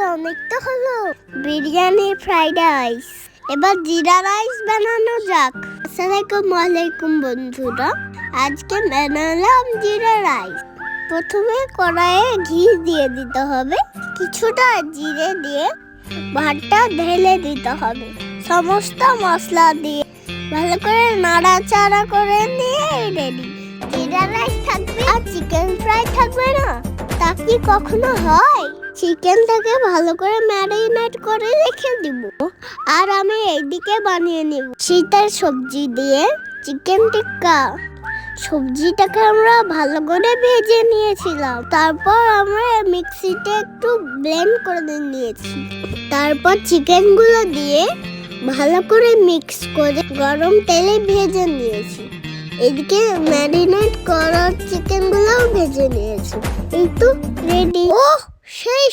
অনেকটা হলো biryani fried rice. এবার জিরা রাইস বানানো যাক। আসসালামু আলাইকুম বন্ধুরা, আজকে বানালাম জিরা রাইস। প্রথমে কড়াইয়ে ঘি দিয়ে দিতে হবে, কিছুটা জিরে দিয়ে ভাতটা ঢেলে দিতে হবে। সমস্ত মশলা দিয়ে ভালো করে নাড়াচাড়া করে নিয়ে রেডি। জিরা রাইস থাকবে আর চিকেন ফ্রাই থাকবে না, তা কি কখনো হয়? চিকেনটাকে ভালো করে ম্যারিনেট করে রেখে দিব, আর আমি এইদিকে বানিয়ে নিব শীতের সবজি দিয়ে চিকেন টিক্কা। সবজিটাকে আমরা ভালো করে ভেজে নিয়েছিলাম, তারপর আমরা মিক্সিতে একটু ব্লেন্ড করে নিয়েছি। তারপর চিকেনগুলো দিয়ে ভালো করে মিক্স করে গরম তেলে ভেজে নিয়েছি। এদিকে ম্যারিনেট করা চিকেনগুলোও ভেজে নিয়েছি। এই তো রেডি। ও সেই